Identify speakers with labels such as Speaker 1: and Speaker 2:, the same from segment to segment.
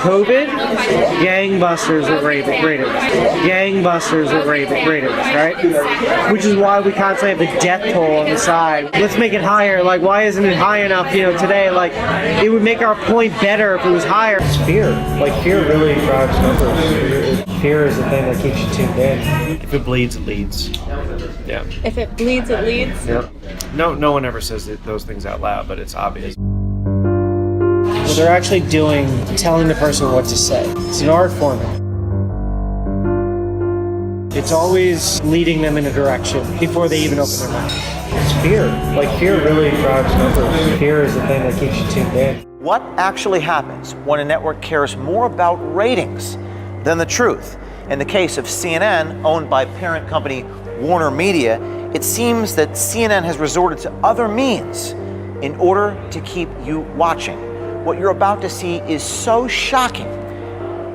Speaker 1: COVID, gangbusters with ratings. Gangbusters with ratings, right? Which is why we constantly have a death toll on the side. Let's make it higher. Like, why isn't it high enough, today? Like, it would make our point better if it was higher. It's fear. Like, fear really drives numbers. Fear is the thing that keeps you tuned in. If it bleeds, it leads. Yeah.
Speaker 2: If it bleeds, it leads?
Speaker 1: Yeah. No one ever says those things out loud, but it's obvious. What they're actually doing, telling the person what to say. It's an art form. It's always leading them in a direction before they even open their mouth. It's fear. Like, fear really drives numbers. Fear is the thing that keeps you tuned in.
Speaker 3: What actually happens when a network cares more about ratings than the truth? In the case of CNN, owned by parent company Warner Media, it seems that CNN has resorted to other means in order to keep you watching. What you're about to see is so shocking.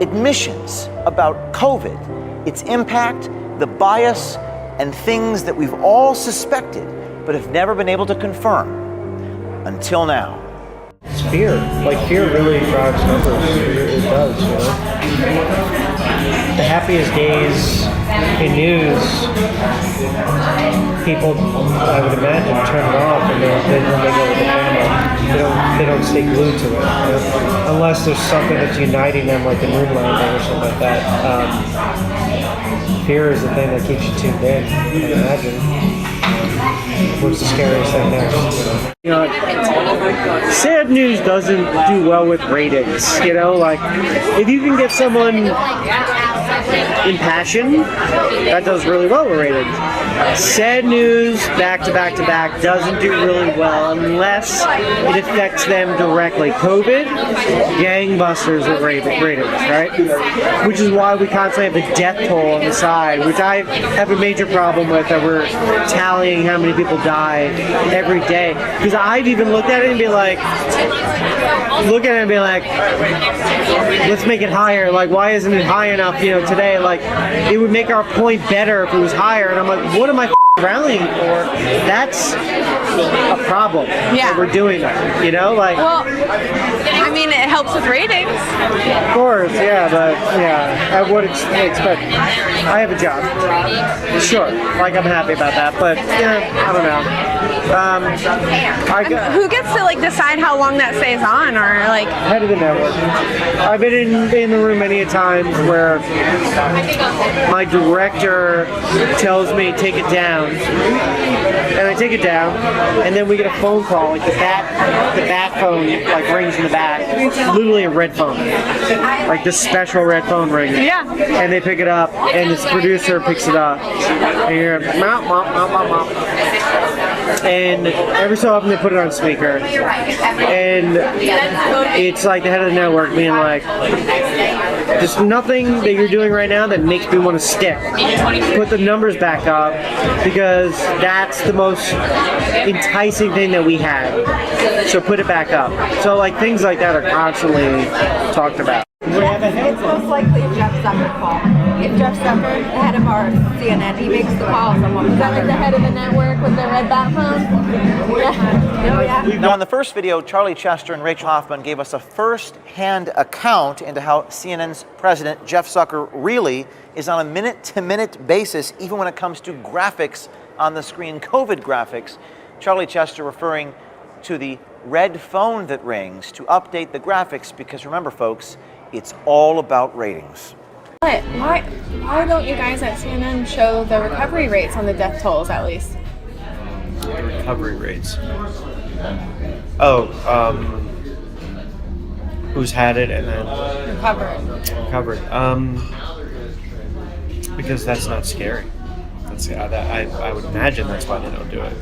Speaker 3: Admissions about COVID, its impact, the bias, and things that we've all suspected but have never been able to confirm until now.
Speaker 1: It's fear. Like, fear really drives numbers. It does, The happiest days in news, people, I would imagine, turn it off and then they go with the family. They don't stay glued to it. Unless there's something that's uniting them, like the moon landing or something like that. Fear is the thing that keeps you tuned in, I imagine. What's the scariest thing there? Sad news doesn't do well with ratings. Like, if you can get someone impassioned, that does really well with ratings. Sad news, back to back to back, doesn't do really well unless it affects them directly. COVID, gangbusters with ratings, right? Which is why we constantly have a death toll on the side, which I have a major problem with, that we're tallying how many people die every day. Because I've even looked at it and be like, let's make it higher. Like, why isn't it high enough, today? Like, it would make our point better if it was higher. And I'm like, what am I rallying for? That's a problem.
Speaker 2: Yeah.
Speaker 1: That we're doing that,
Speaker 2: Well, I mean, it helps with ratings.
Speaker 1: Of course, yeah, but I would expect. I have a job. Sure, like, I'm happy about that, but I don't know.
Speaker 2: Who gets to decide how long that stays on, or
Speaker 1: head of the network? I've been in the room many a times where my director tells me take it down, and I take it down, and then we get a phone call, the bat phone rings in the back, literally a red phone, this special red phone rings.
Speaker 2: Yeah.
Speaker 1: And they pick it up, and this producer picks it up, and you're mop, mop, mop, mop, mop. And every so often they put it on speaker, and it's like the head of the network being like, there's nothing that you're doing right now that makes me want to stick. Put the numbers back up, because that's the most enticing thing that we have. So put it back up. So things like that are constantly talked about.
Speaker 4: It's most likely a Jeff Zucker call. If Jeff Zucker, the head of our CNN, he makes the call, is that the head of the network with the red bat phone? Yeah.
Speaker 3: Now, in the first video, Charlie Chester and Rachel Hoffman gave us a first-hand account into how CNN's president, Jeff Zucker, really is on a minute-to-minute basis, even when it comes to graphics on the screen, COVID graphics. Charlie Chester referring to the red phone that rings to update the graphics, because remember, folks, it's all about ratings.
Speaker 2: But why don't you guys at CNN show the recovery rates on the death tolls, at least?
Speaker 1: The recovery rates. Who's had it and then recovered. Because that's not scary. I would imagine that's why they don't do it.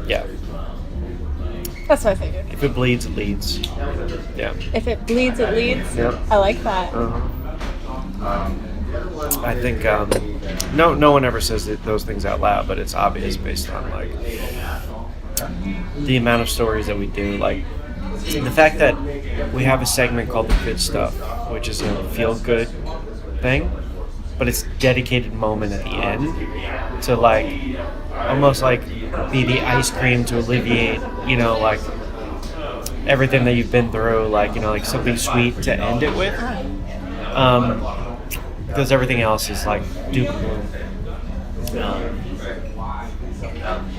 Speaker 1: Yeah.
Speaker 2: That's what I figured.
Speaker 1: If it bleeds, it leads. Yeah.
Speaker 2: If it bleeds, it leads?
Speaker 1: Yep.
Speaker 2: I like that.
Speaker 1: I think no one ever says those things out loud, but it's obvious based on the amount of stories that we do. The fact that we have a segment called The Good Stuff, which is a feel-good thing, but it's a dedicated moment at the end to almost be the ice cream to alleviate, everything that you've been through, like, like something sweet to end it with. Because everything else is like doom and gloom.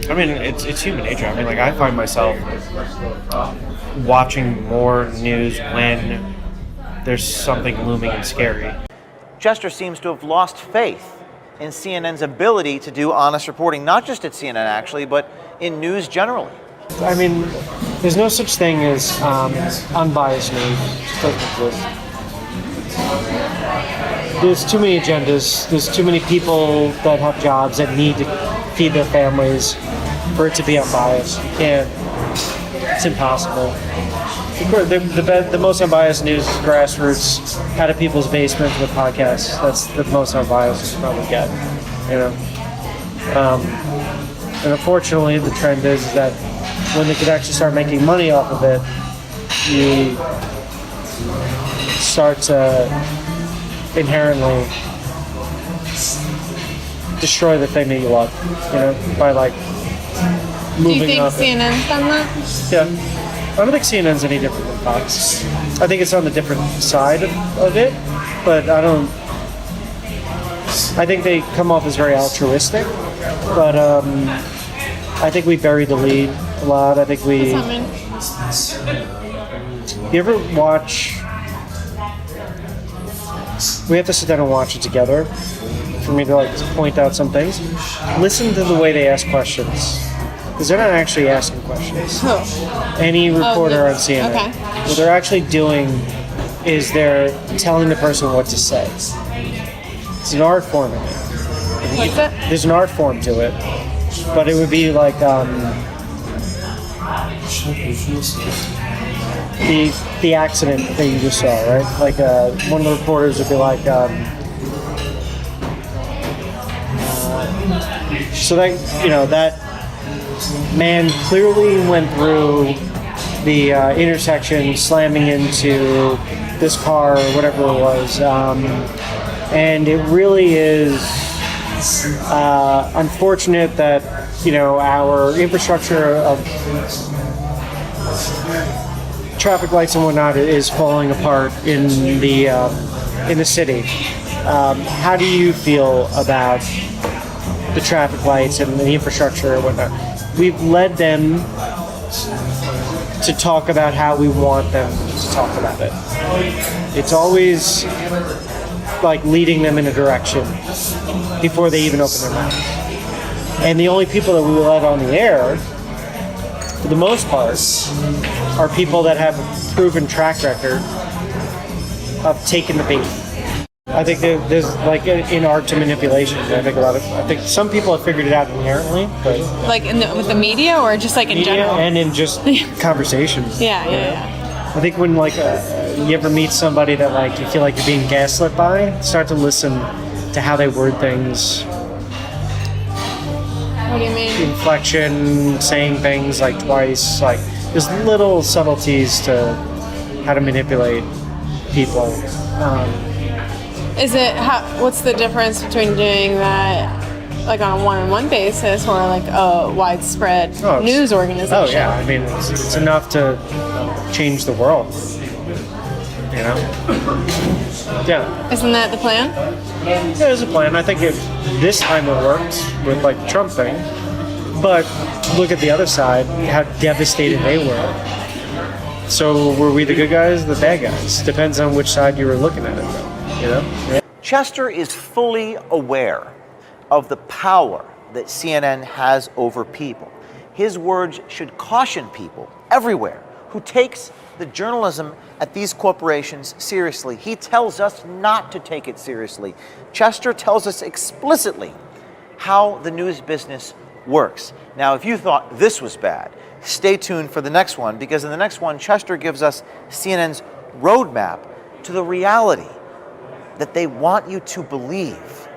Speaker 1: I mean, it's human nature. I mean, like, I find myself watching more news when there's something looming and scary.
Speaker 3: Chester seems to have lost faith in CNN's ability to do honest reporting, not just at CNN actually, but in news generally.
Speaker 1: I mean, there's no such thing as unbiased news. It just doesn't exist. There's too many agendas. There's too many people that have jobs that need to feed their families for it to be unbiased. You can't. It's impossible. The most unbiased news is grassroots, out of people's basements with podcasts. That's the most unbiased you can probably get. And unfortunately, the trend is that when they could actually start making money off of it, you start to inherently destroy the thing that you love, by like moving
Speaker 2: Do you think
Speaker 1: up.
Speaker 2: CNN's done that?
Speaker 1: Yeah. I don't think CNN's any different than Fox. I think it's on the different side of it, but I think they come off as very altruistic, but I think we buried the lead a lot. I think we...
Speaker 2: What's that mean?
Speaker 1: You ever watch... We have to sit down and watch it together for me to point out some things. Listen to the way they ask questions. Because they're not actually asking questions.
Speaker 2: Who?
Speaker 1: Any reporter on CNN.
Speaker 2: Okay.
Speaker 1: What they're actually doing is they're telling the person what to say. It's an art form in it.
Speaker 2: What's it?
Speaker 1: There's an art form to it. But it would be like the accident that you just saw, right? Like one of the reporters would be like, so that, that man clearly went through the intersection, slamming into this car or whatever it was, and it really is unfortunate that our infrastructure of traffic lights and whatnot is falling apart in the city. How do you feel about the traffic lights and the infrastructure and whatnot? We've led them to talk about how we want them to talk about it. It's always like leading them in a direction before they even open their mouth. And the only people that we let on the air, for the most part, are people that have a proven track record of taking the bait. I think there's like an art to manipulation. I think some people have figured it out inherently, but
Speaker 2: Like with the media, or just like in
Speaker 1: media
Speaker 2: general?
Speaker 1: and in just conversations.
Speaker 2: Yeah.
Speaker 1: I think when you ever meet somebody that you feel like you're being gaslit by, start to listen to how they word things.
Speaker 2: What do you mean?
Speaker 1: Inflection, saying things twice, there's little subtleties to how to manipulate people.
Speaker 2: What's the difference between doing that on a one-on-one basis or a widespread news organization?
Speaker 1: Oh yeah, I mean it's enough to change the world. Yeah.
Speaker 2: Isn't that the plan?
Speaker 1: There's a plan. I think this time it worked with the Trump thing, but look at the other side, how devastated they were. So were we the good guys or the bad guys? Depends on which side you were looking at it, though.
Speaker 3: Chester is fully aware of the power that CNN has over people. His words should caution people everywhere who takes the journalism at these corporations seriously. He tells us not to take it seriously. Chester tells us explicitly how the news business works. Now, if you thought this was bad, stay tuned for the next one, because in the next one, Chester gives us CNN's roadmap to the reality that they want you to believe.